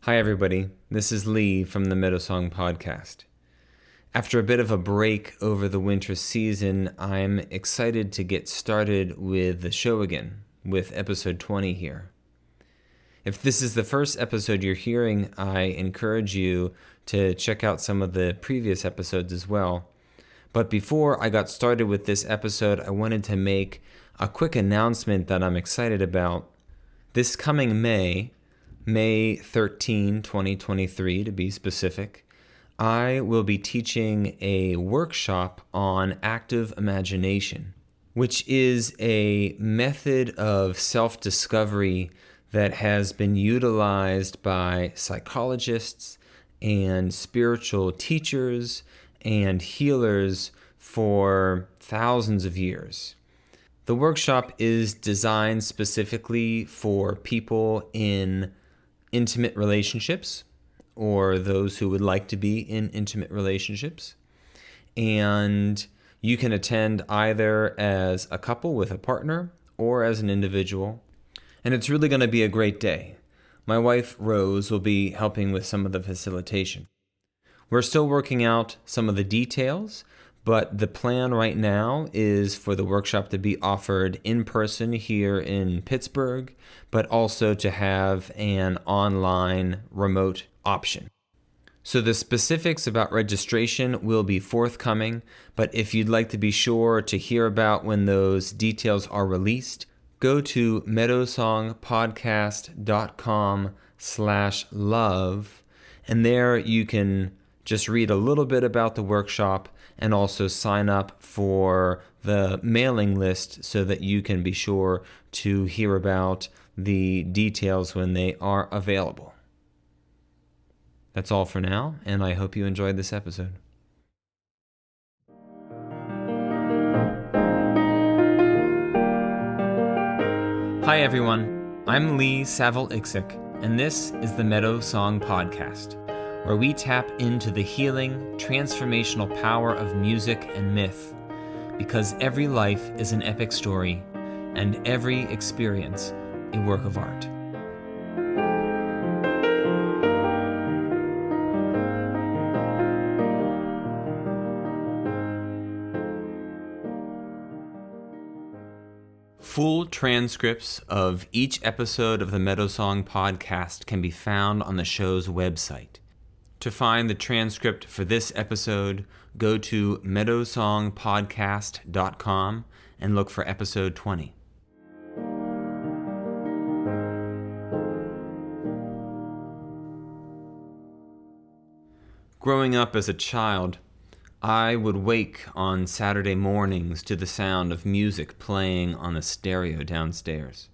Hi, everybody. This is Lee from the MeadowSong podcast. After a bit of a break over the winter season, I'm excited to get started with the show again, with episode 20 here. If this is the first episode you're hearing, I encourage you to check out some of the previous episodes as well. But before I got started with this episode, I wanted to make a quick announcement that I'm excited about. This coming May 13, 2023 to be specific, I will be teaching a workshop on active imagination, which is a method of self-discovery that has been utilized by psychologists and spiritual teachers and healers for thousands of years. The workshop is designed specifically for people in intimate relationships or those who would like to be in intimate relationships. And you can attend either as a couple with a partner or as an individual. And it's really going to be a great day. My wife, Rose, will be helping with some of the facilitation. We're still working out some of the details, but the plan right now is for the workshop to be offered in person here in Pittsburgh, but also to have an online remote option. So the specifics about registration will be forthcoming, but if you'd like to be sure to hear about when those details are released, go to meadowsongpodcast.com/love, and there you can just read a little bit about the workshop and also sign up for the mailing list so that you can be sure to hear about the details when they are available. That's all for now, and I hope you enjoyed this episode. Hi everyone, I'm Lee Saville-Iksic, and this is the MeadowSong podcast, where we tap into the healing, transformational power of music and myth, because every life is an epic story, and every experience a work of art. Full transcripts of each episode of the MeadowSong podcast can be found on the show's website. To find the transcript for this episode, go to MeadowSongPodcast.com and look for episode 20. Growing up as a child, I would wake on Saturday mornings to the sound of music playing on the stereo downstairs.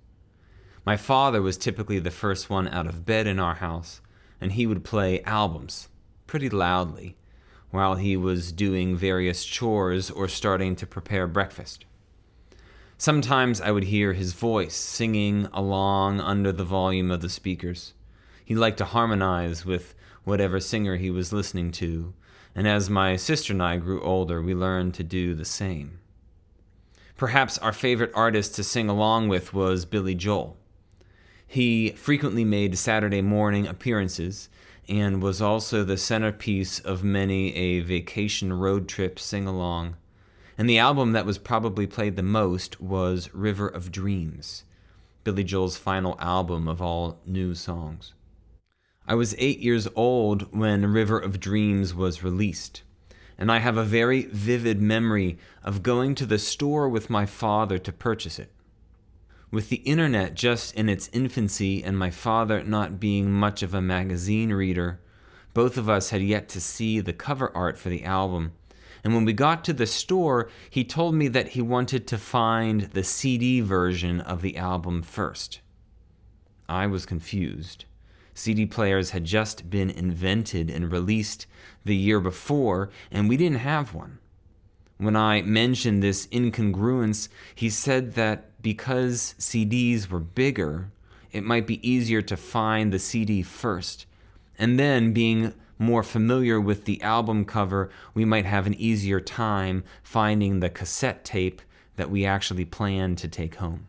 My father was typically the first one out of bed in our house, and he would play albums pretty loudly while he was doing various chores or starting to prepare breakfast. Sometimes I would hear his voice singing along under the volume of the speakers. He liked to harmonize with whatever singer he was listening to, and as my sister and I grew older, we learned to do the same. Perhaps our favorite artist to sing along with was Billy Joel. He frequently made Saturday morning appearances and was also the centerpiece of many a vacation road trip sing-along. And the album that was probably played the most was River of Dreams, Billy Joel's final album of all new songs. I was 8 years old when River of Dreams was released, and I have a very vivid memory of going to the store with my father to purchase it. With the internet just in its infancy and my father not being much of a magazine reader, both of us had yet to see the cover art for the album. And when we got to the store, he told me that he wanted to find the CD version of the album first. I was confused. CD players had just been invented and released the year before, and we didn't have one. When I mentioned this incongruence, he said that because CDs were bigger, it might be easier to find the CD first, and then being more familiar with the album cover, we might have an easier time finding the cassette tape that we actually planned to take home.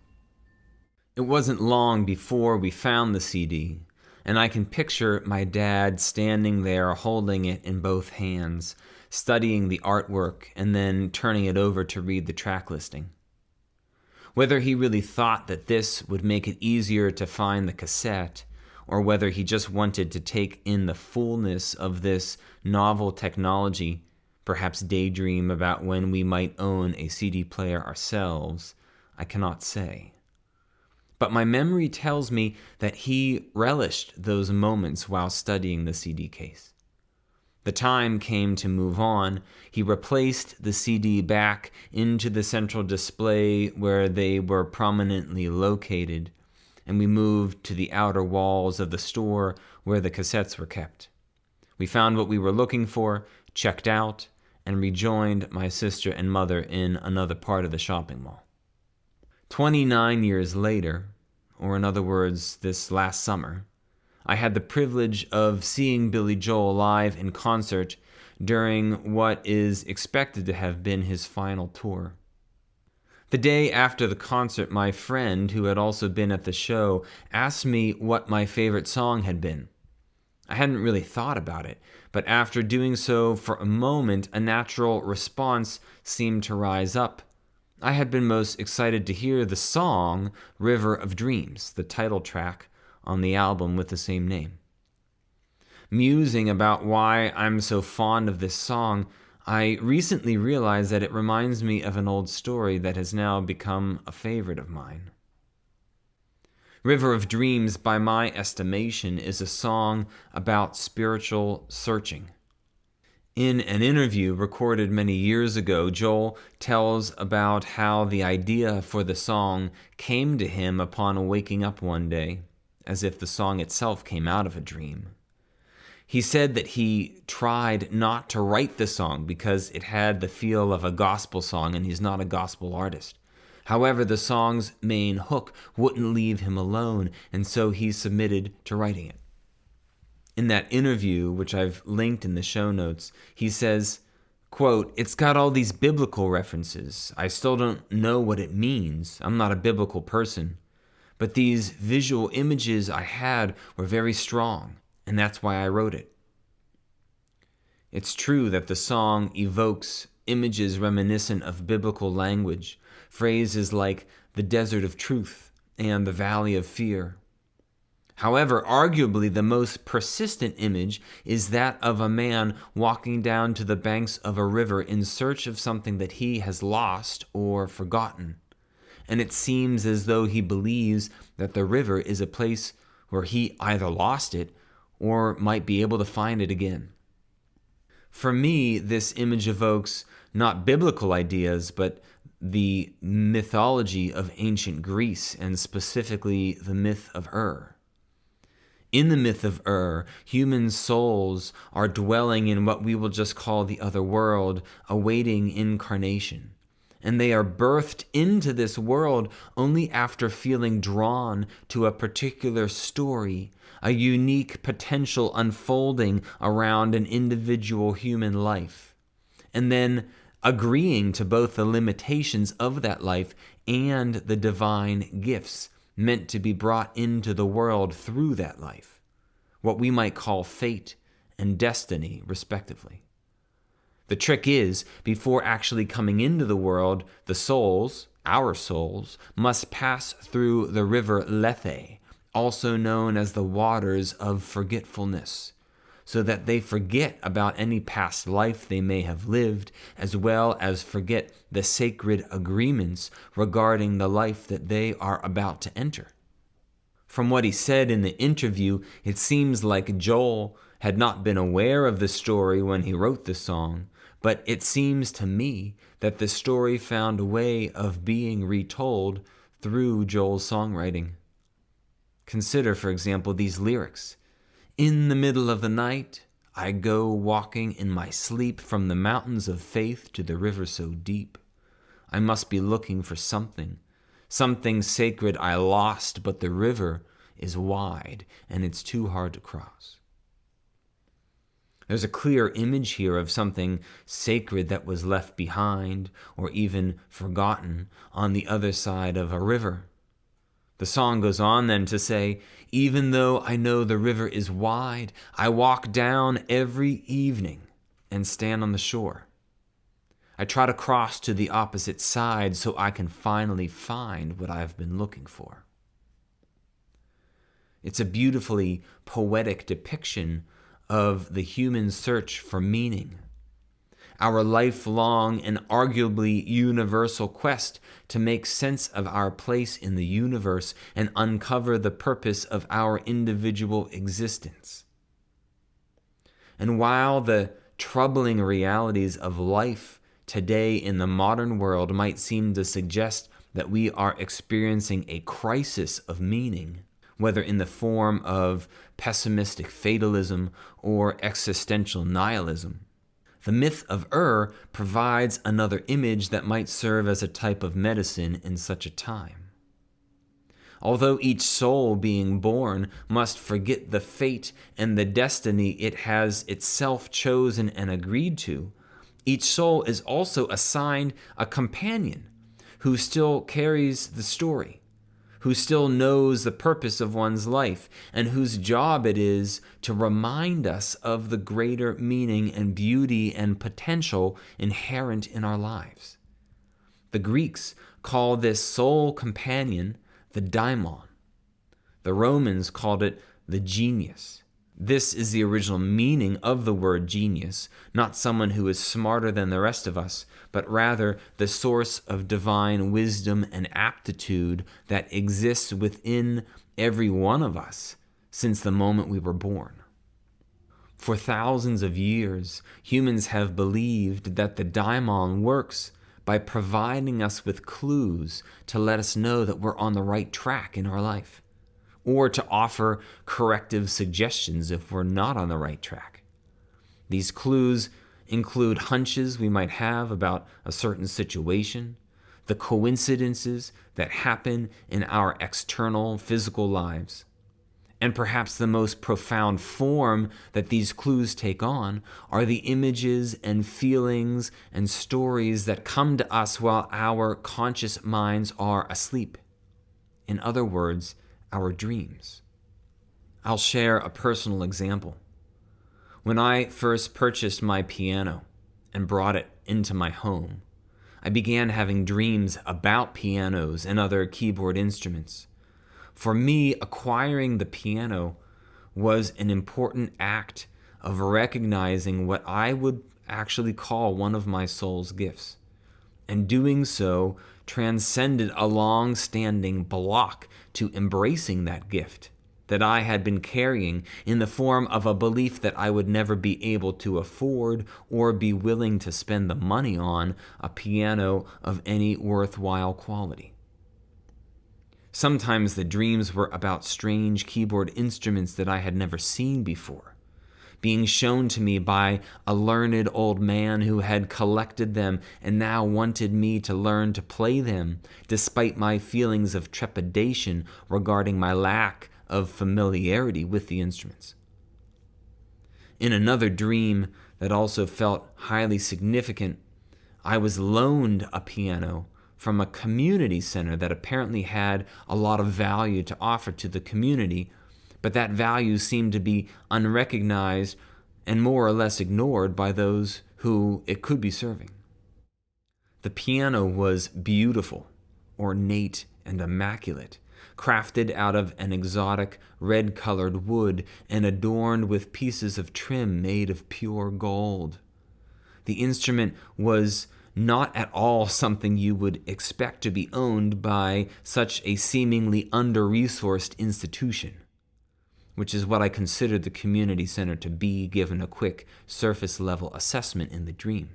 It wasn't long before we found the CD, and I can picture my dad standing there holding it in both hands, studying the artwork and then turning it over to read the track listing. Whether he really thought that this would make it easier to find the cassette, or whether he just wanted to take in the fullness of this novel technology, perhaps daydream about when we might own a CD player ourselves, I cannot say. But my memory tells me that he relished those moments while studying the CD case. The time came to move on. He replaced the CD back into the central display where they were prominently located, and we moved to the outer walls of the store where the cassettes were kept. We found what we were looking for, checked out, and rejoined my sister and mother in another part of the shopping mall. 29 years later, or in other words, this last summer, I had the privilege of seeing Billy Joel live in concert during what is expected to have been his final tour. The day after the concert, my friend, who had also been at the show, asked me what my favorite song had been. I hadn't really thought about it, but after doing so for a moment, a natural response seemed to rise up. I had been most excited to hear the song River of Dreams, the title track on the album with the same name. Musing about why I'm so fond of this song, I recently realized that it reminds me of an old story that has now become a favorite of mine. River of Dreams, by my estimation, is a song about spiritual searching. In an interview recorded many years ago, Joel tells about how the idea for the song came to him upon waking up one day, as if the song itself came out of a dream. He said that he tried not to write the song because it had the feel of a gospel song, and he's not a gospel artist. However, the song's main hook wouldn't leave him alone, and so he submitted to writing it. In that interview, which I've linked in the show notes, he says, quote, "It's got all these biblical references. I still don't know what it means. I'm not a biblical person. But these visual images I had were very strong, and that's why I wrote it." It's true that the song evokes images reminiscent of biblical language, phrases like the desert of truth and the valley of fear. However, arguably the most persistent image is that of a man walking down to the banks of a river in search of something that he has lost or forgotten. And it seems as though he believes that the river is a place where he either lost it or might be able to find it again. For me, this image evokes not biblical ideas, but the mythology of ancient Greece, and specifically the myth of Ur. In the myth of Ur, human souls are dwelling in what we will just call the other world, awaiting incarnation. And they are birthed into this world only after feeling drawn to a particular story, a unique potential unfolding around an individual human life, and then agreeing to both the limitations of that life and the divine gifts meant to be brought into the world through that life, what we might call fate and destiny, respectively. The trick is, before actually coming into the world, the souls, our souls, must pass through the river Lethe, also known as the waters of forgetfulness, so that they forget about any past life they may have lived, as well as forget the sacred agreements regarding the life that they are about to enter. From what he said in the interview, it seems like Joel had not been aware of the story when he wrote the song, but it seems to me that the story found a way of being retold through Joel's songwriting. Consider, for example, these lyrics. "In the middle of the night, I go walking in my sleep from the mountains of faith to the river so deep. I must be looking for something sacred I lost, but the river is wide and it's too hard to cross." There's a clear image here of something sacred that was left behind or even forgotten on the other side of a river. The song goes on then to say, even though I know the river is wide, I walk down every evening and stand on the shore. I try to cross to the opposite side so I can finally find what I've been looking for. It's a beautifully poetic depiction of the human search for meaning, our lifelong and arguably universal quest to make sense of our place in the universe and uncover the purpose of our individual existence. And while the troubling realities of life today in the modern world might seem to suggest that we are experiencing a crisis of meaning, whether in the form of pessimistic fatalism or existential nihilism, the myth of provides another image that might serve as a type of medicine in such a time. Although each soul being born must forget the fate and the destiny it has itself chosen and agreed to, each soul is also assigned a companion who still carries the story, who still knows the purpose of one's life, and whose job it is to remind us of the greater meaning and beauty and potential inherent in our lives. The Greeks call this soul companion the daimon. The Romans called it the genius. This is the original meaning of the word genius, not someone who is smarter than the rest of us, but rather the source of divine wisdom and aptitude that exists within every one of us since the moment we were born. For thousands of years, humans have believed that the daimon works by providing us with clues to let us know that we're on the right track in our life, or to offer corrective suggestions if we're not on the right track. These clues include hunches we might have about a certain situation, the coincidences that happen in our external physical lives, and perhaps the most profound form that these clues take on are the images and feelings and stories that come to us while our conscious minds are asleep. In other words, our dreams. I'll share a personal example. When I first purchased my piano and brought it into my home, I began having dreams about pianos and other keyboard instruments. For me, acquiring the piano was an important act of recognizing what I would actually call one of my soul's gifts. And doing so transcended a long-standing block to embracing that gift that I had been carrying in the form of a belief that I would never be able to afford or be willing to spend the money on a piano of any worthwhile quality. Sometimes the dreams were about strange keyboard instruments that I had never seen before, being shown to me by a learned old man who had collected them and now wanted me to learn to play them, despite my feelings of trepidation regarding my lack of familiarity with the instruments. In another dream that also felt highly significant, I was loaned a piano from a community center that apparently had a lot of value to offer to the community, but that value seemed to be unrecognized and more or less ignored by those who it could be serving. The piano was beautiful, ornate, and immaculate, crafted out of an exotic red-colored wood and adorned with pieces of trim made of pure gold. The instrument was not at all something you would expect to be owned by such a seemingly under-resourced institution, which is what I considered the community center to be, given a quick surface-level assessment in the dream.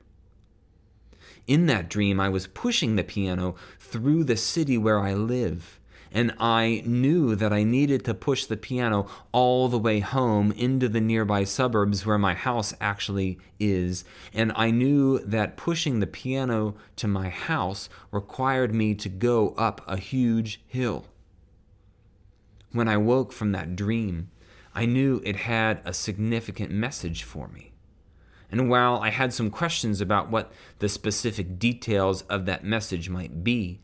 In that dream, I was pushing the piano through the city where I live, and I knew that I needed to push the piano all the way home into the nearby suburbs where my house actually is, and I knew that pushing the piano to my house required me to go up a huge hill. When I woke from that dream, I knew it had a significant message for me. And while I had some questions about what the specific details of that message might be,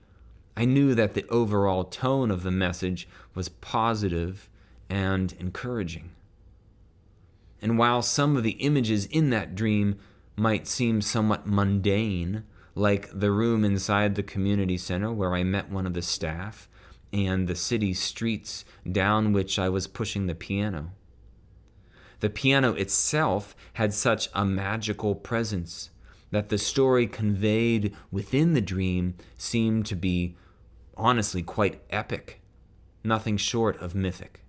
I knew that the overall tone of the message was positive and encouraging. And while some of the images in that dream might seem somewhat mundane, like the room inside the community center where I met one of the staff, and the city streets down which I was pushing the piano, the piano itself had such a magical presence that the story conveyed within the dream seemed to be honestly quite epic, nothing short of mythic.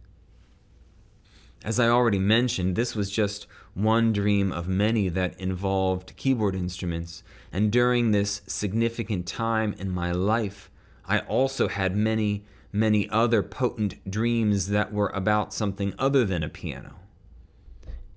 As I already mentioned, this was just one dream of many that involved keyboard instruments, and during this significant time in my life, I also had many, many other potent dreams that were about something other than a piano.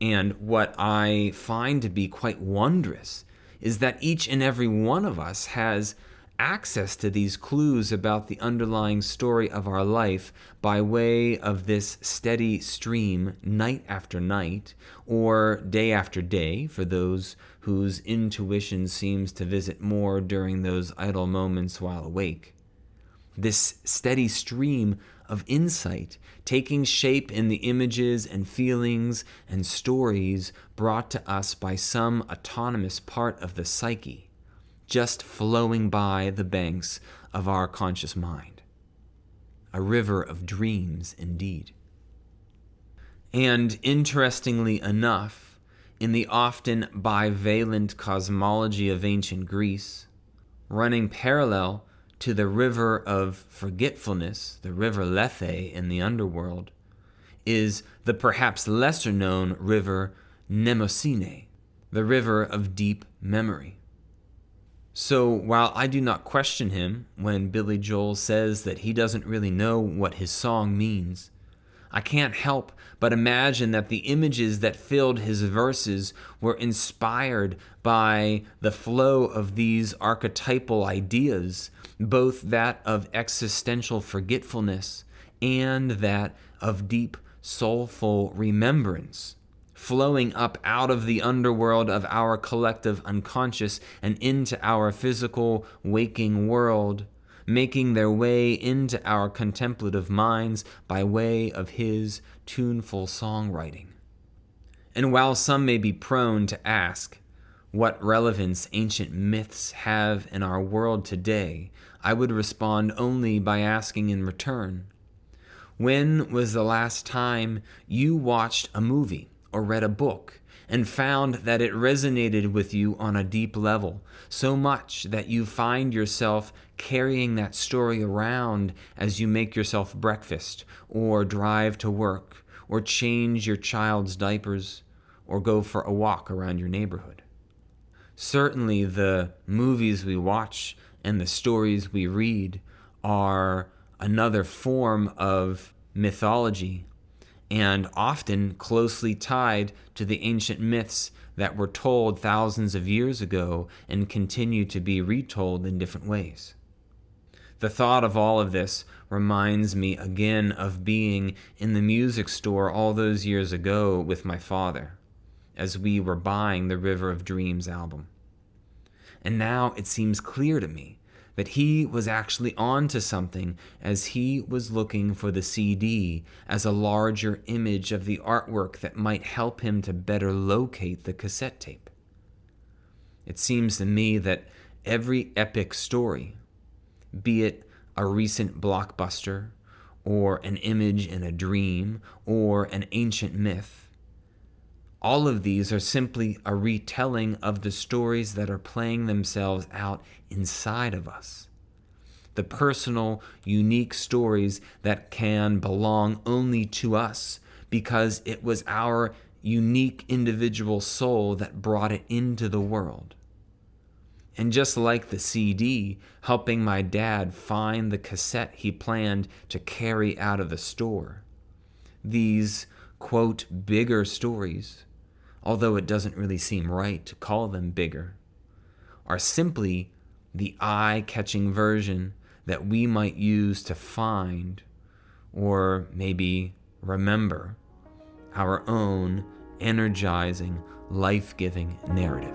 And what I find to be quite wondrous is that each and every one of us has access to these clues about the underlying story of our life by way of this steady stream night after night, or day after day for those whose intuition seems to visit more during those idle moments while awake. This steady stream of insight taking shape in the images and feelings and stories brought to us by some autonomous part of the psyche, just flowing by the banks of our conscious mind. A river of dreams indeed. And interestingly enough, in the often bivalent cosmology of ancient Greece, running parallel to the river of forgetfulness, the river Lethe in the underworld, is the perhaps lesser known river Mnemosyne, the river of deep memory. So while I do not question him when Billy Joel says that he doesn't really know what his song means, I can't help but imagine that the images that filled his verses were inspired by the flow of these archetypal ideas, both that of existential forgetfulness and that of deep, soulful remembrance, flowing up out of the underworld of our collective unconscious and into our physical waking world, making their way into our contemplative minds by way of his tuneful songwriting. And while some may be prone to ask what relevance ancient myths have in our world today, I would respond only by asking in return, when was the last time you watched a movie or read a book and found that it resonated with you on a deep level, so much that you find yourself carrying that story around as you make yourself breakfast, or drive to work, or change your child's diapers, or go for a walk around your neighborhood? Certainly the movies we watch and the stories we read are another form of mythology, and often closely tied to the ancient myths that were told thousands of years ago and continue to be retold in different ways. The thought of all of this reminds me again of being in the music store all those years ago with my father, as we were buying the River of Dreams album. And now it seems clear to me that he was actually onto something as he was looking for the CD as a larger image of the artwork that might help him to better locate the cassette tape. It seems to me that every epic story, be it a recent blockbuster, or an image in a dream, or an ancient myth, all of these are simply a retelling of the stories that are playing themselves out inside of us. The personal, unique stories that can belong only to us because it was our unique individual soul that brought it into the world. And just like the CD helping my dad find the cassette he planned to carry out of the store, these, quote, bigger stories, although it doesn't really seem right to call them bigger, are simply the eye-catching version that we might use to find, or maybe remember, our own energizing, life-giving narrative.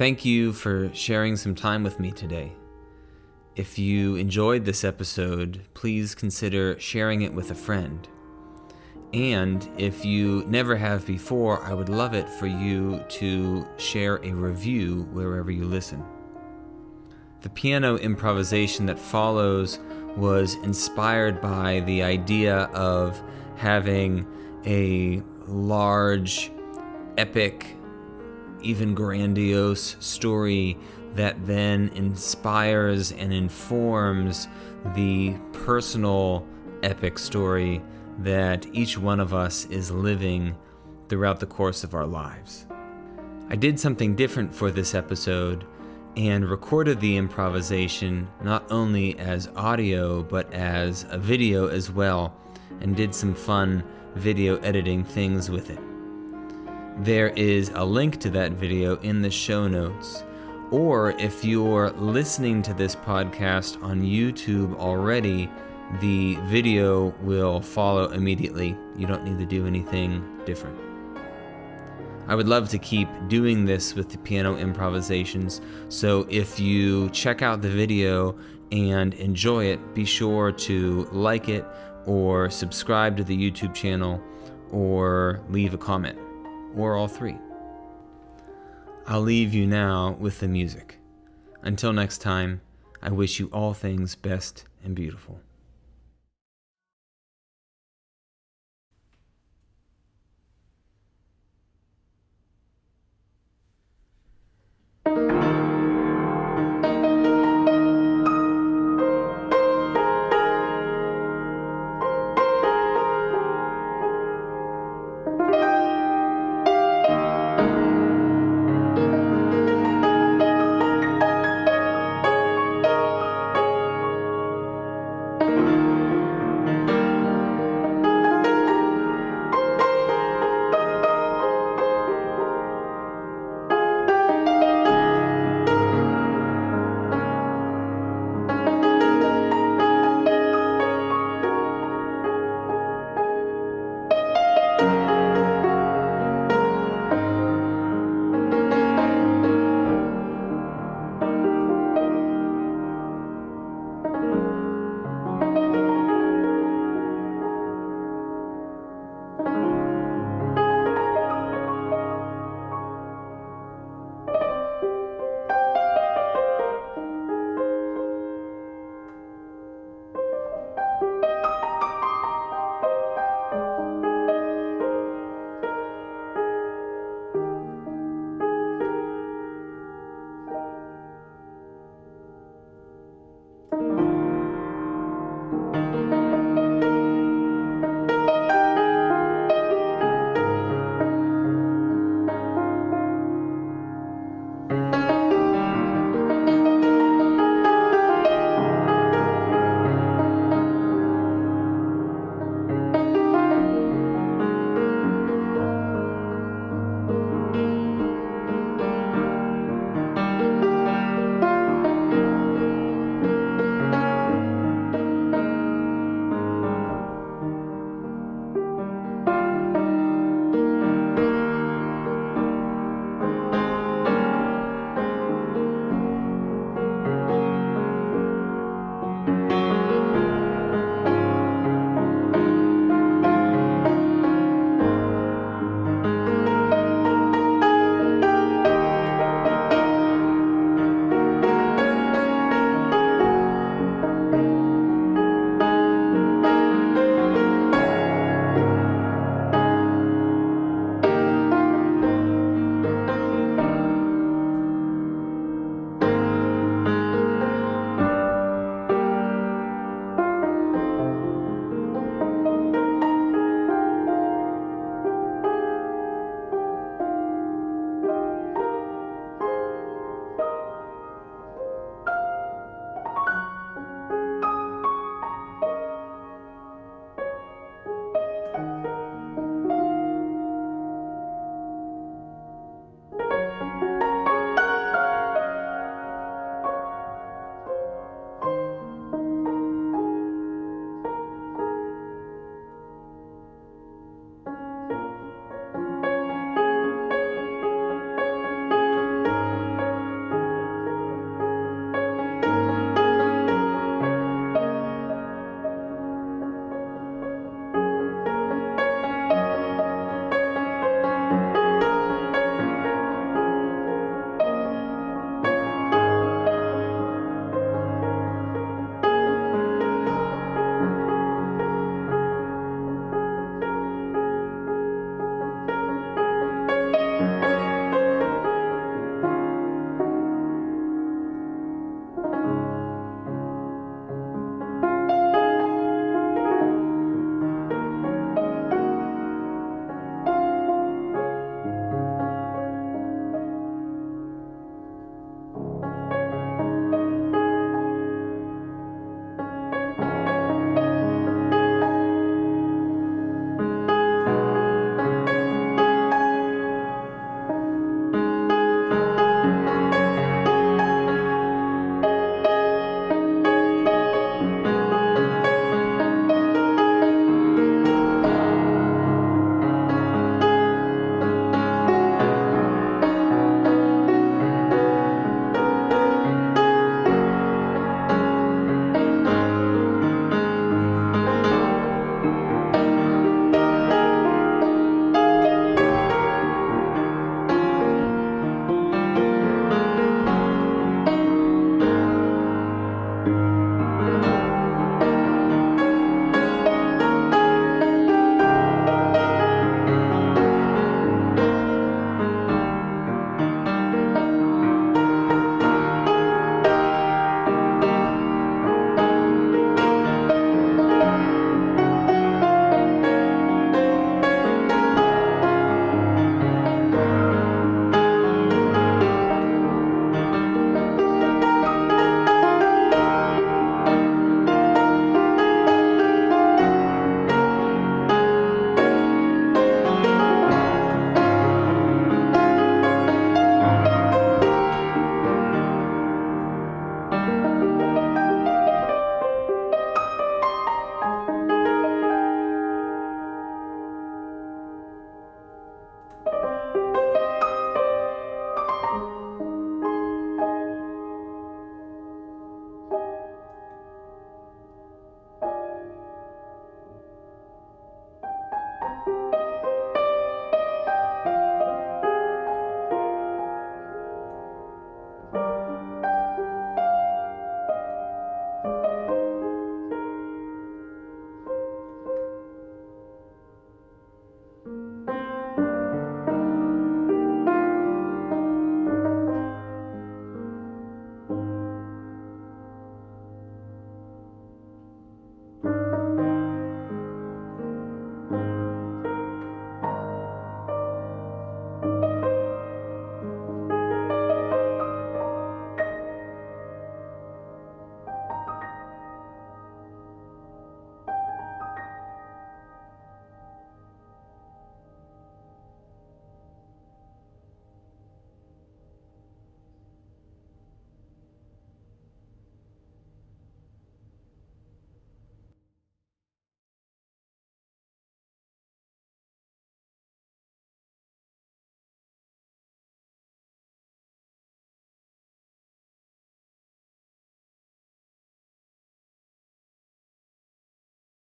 Thank you for sharing some time with me today. If you enjoyed this episode, please consider sharing it with a friend. And if you never have before, I would love it for you to share a review wherever you listen. The piano improvisation that follows was inspired by the idea of having a large, epic, even grandiose story that then inspires and informs the personal epic story that each one of us is living throughout the course of our lives. I did something different for this episode and recorded the improvisation not only as audio but as a video as well, and did some fun video editing things with it. There is a link to that video in the show notes, or if you're listening to this podcast on YouTube already, the video will follow immediately. You don't need to do anything different. I would love to keep doing this with the piano improvisations, so if you check out the video and enjoy it, be sure to like it or subscribe to the YouTube channel or leave a comment, or all three. I'll leave you now with the music. Until next time, I wish you all things best and beautiful.